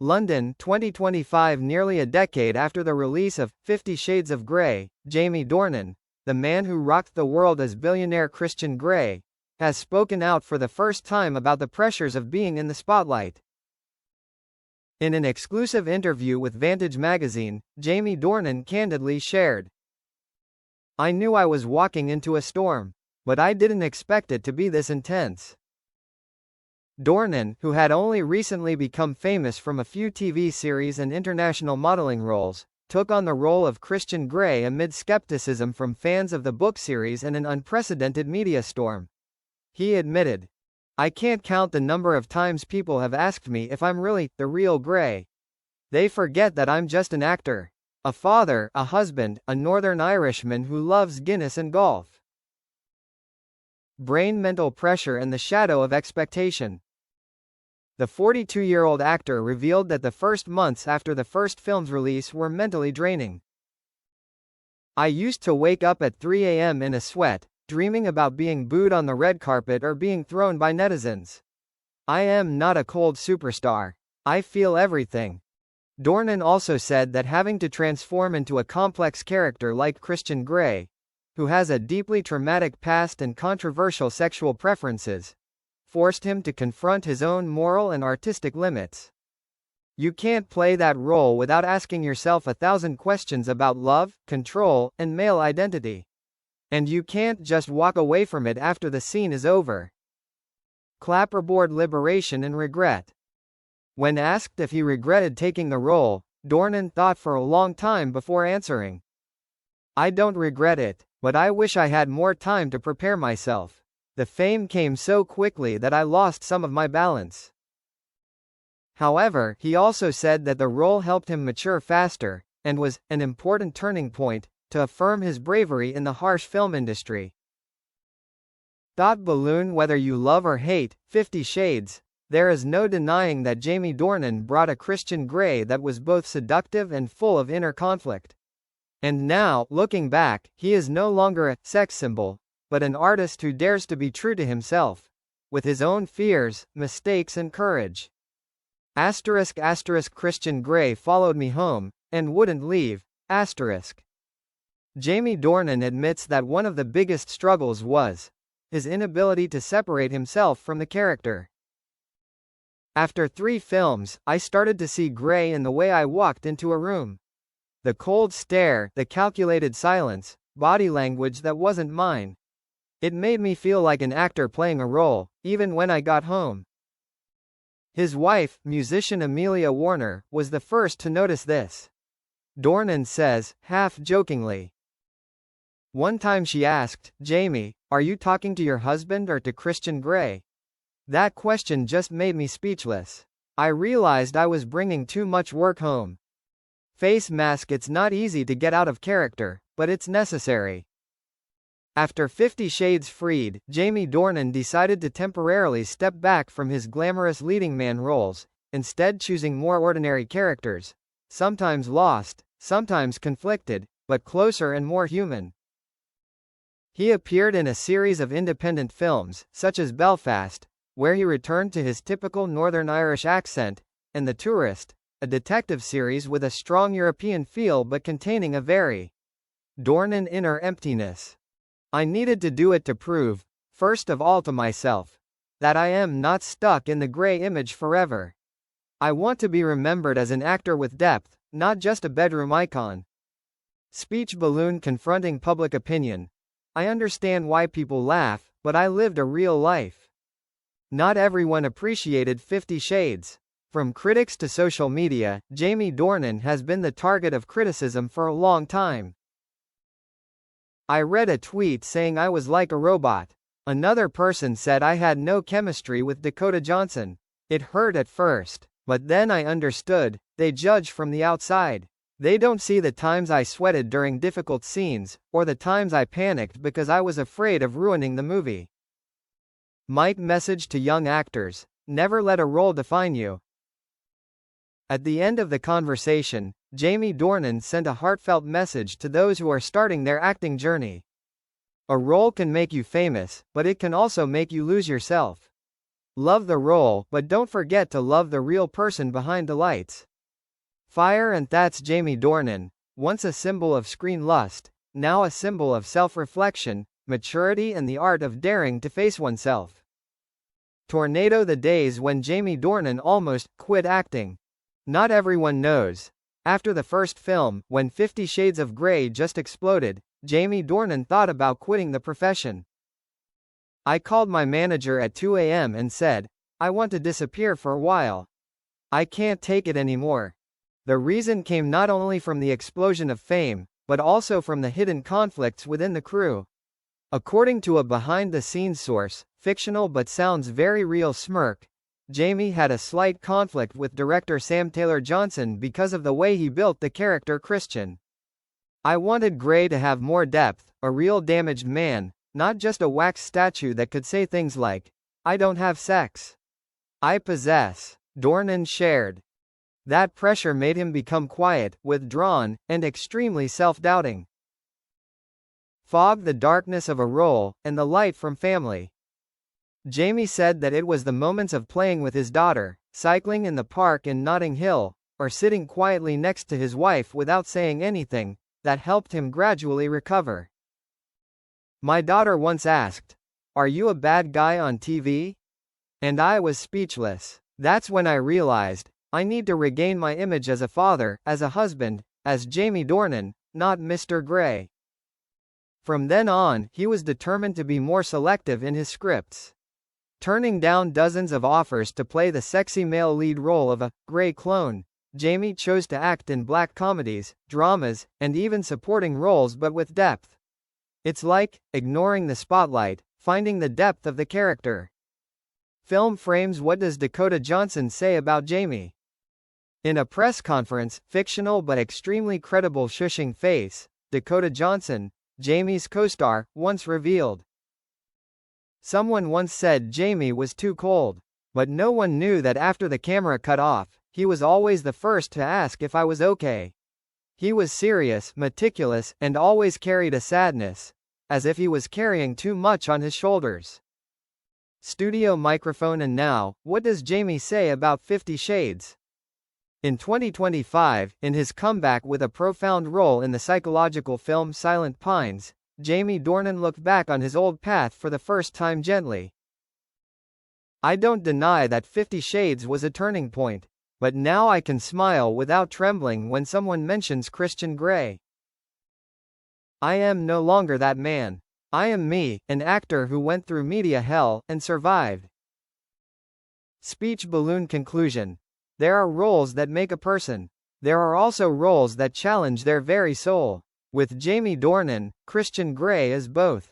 London, 2025. Nearly a decade after the release of 50 Shades of Grey, Jamie Dornan, the man who rocked the world as billionaire Christian Grey, has spoken out for the first time about the pressures of being in the spotlight. In an exclusive interview with Vantage magazine, Jamie Dornan candidly shared, "I knew I was walking into a storm, but I didn't expect it to be this intense." Dornan, who had only recently become famous from a few TV series and international modeling roles, took on the role of Christian Grey amid skepticism from fans of the book series and an unprecedented media storm. He admitted, "I can't count the number of times people have asked me if I'm really the real Grey. They forget that I'm just an actor, a father, a husband, a Northern Irishman who loves Guinness and golf." Brain mental pressure and the shadow of expectation. The 42-year-old actor revealed that the first months after the first film's release were mentally draining. "I used to wake up at 3 a.m. in a sweat, dreaming about being booed on the red carpet or being thrown by netizens. I am not a cold superstar. I feel everything." Dornan also said that having to transform into a complex character like Christian Grey, who has a deeply traumatic past and controversial sexual preferences, forced him to confront his own moral and artistic limits. "You can't play that role without asking yourself 1,000 questions about love, control, and male identity. And you can't just walk away from it after the scene is over." Clapperboard liberation and regret. When asked if he regretted taking the role, Dornan thought for a long time before answering. "I don't regret it, but I wish I had more time to prepare myself. The fame came so quickly that I lost some of my balance." However, he also said that the role helped him mature faster, and was an important turning point to affirm his bravery in the harsh film industry. Thought balloon. Whether you love or hate 50 Shades, there is no denying that Jamie Dornan brought a Christian Grey that was both seductive and full of inner conflict. And now, looking back, he is no longer a sex symbol, but an artist who dares to be true to himself, with his own fears, mistakes and courage. **** Christian Grey followed me home, and wouldn't leave. Jamie Dornan admits that one of the biggest struggles was his inability to separate himself from the character. "After 3 films, I started to see Grey in the way I walked into a room. The cold stare, the calculated silence, body language that wasn't mine. It made me feel like an actor playing a role, even when I got home." His wife, musician Amelia Warner, was the first to notice this. Dornan says, half-jokingly, "One time she asked, 'Jamie, are you talking to your husband or to Christian Grey?' That question just made me speechless. I realized I was bringing too much work home. Face mask. It's not easy to get out of character, but it's necessary." After 50 Shades Freed, Jamie Dornan decided to temporarily step back from his glamorous leading man roles, instead choosing more ordinary characters, sometimes lost, sometimes conflicted, but closer and more human. He appeared in a series of independent films, such as Belfast, where he returned to his typical Northern Irish accent, and The Tourist, a detective series with a strong European feel but containing a very Dornan inner emptiness. "I needed to do it to prove, first of all to myself, that I am not stuck in the Grey image forever. I want to be remembered as an actor with depth, not just a bedroom icon." Speech balloon. Confronting public opinion. "I understand why people laugh, but I lived a real life. Not everyone appreciated 50 Shades. From critics to social media, Jamie Dornan has been the target of criticism for a long time. I read a tweet saying I was like a robot. Another person said I had no chemistry with Dakota Johnson. It hurt at first, but then I understood. They judge from the outside. They don't see the times I sweated during difficult scenes, or the times I panicked because I was afraid of ruining the movie." Mike message to young actors: never let a role define you. At the end of the conversation, Jamie Dornan sent a heartfelt message to those who are starting their acting journey. "A role can make you famous, but it can also make you lose yourself. Love the role, but don't forget to love the real person behind the lights. Fire. And that's Jamie Dornan, once a symbol of screen lust, now a symbol of self-reflection, maturity and the art of daring to face oneself. Tornado. The days when Jamie Dornan almost quit acting. Not everyone knows. After the first film, when 50 Shades of Grey just exploded, Jamie Dornan thought about quitting the profession. I called my manager at 2 a.m. and said, I want to disappear for a while. I can't take it anymore. The reason came not only from the explosion of fame, but also from the hidden conflicts within the crew. According to a behind-the-scenes source, fictional but sounds very real, Smirk, Jamie had a slight conflict with director Sam Taylor Johnson because of the way he built the character Christian. I wanted Grey to have more depth, a real damaged man, not just a wax statue that could say things like, I don't have sex. I possess. Dornan shared. That pressure made him become quiet, withdrawn, and extremely self-doubting. Fog. The darkness of a role, and the light from family. Jamie said that it was the moments of playing with his daughter, cycling in the park in Notting Hill, or sitting quietly next to his wife without saying anything, that helped him gradually recover. My daughter once asked, "Are you a bad guy on TV?" And I was speechless. That's when I realized, I need to regain my image as a father, as a husband, as Jamie Dornan, not Mr. Grey. From then on, he was determined to be more selective in his scripts. Turning down dozens of offers to play the sexy male lead role of a Grey clone, Jamie chose to act in black comedies, dramas, and even supporting roles but with depth. It's like ignoring the spotlight, finding the depth of the character. Film frames. What does Dakota Johnson say about Jamie? In a press conference, fictional but extremely credible shushing face, Dakota Johnson, Jamie's co-star, once revealed. Someone once said Jamie was too cold, but no one knew that after the camera cut off, he was always the first to ask if I was okay. He was serious, meticulous, and always carried a sadness, as if he was carrying too much on his shoulders. Studio microphone. And now, what does Jamie say about 50 Shades? In 2025, in his comeback with a profound role in the psychological film Silent Pines, Jamie Dornan looked back on his old path for the first time gently. I don't deny that 50 Shades was a turning point, but now I can smile without trembling when someone mentions Christian Grey. I am no longer that man. I am me, an actor who went through media hell, and survived. Speech balloon. Conclusion. There are roles that make a person. There are also roles that challenge their very soul. With Jamie Dornan, Christian Grey is both.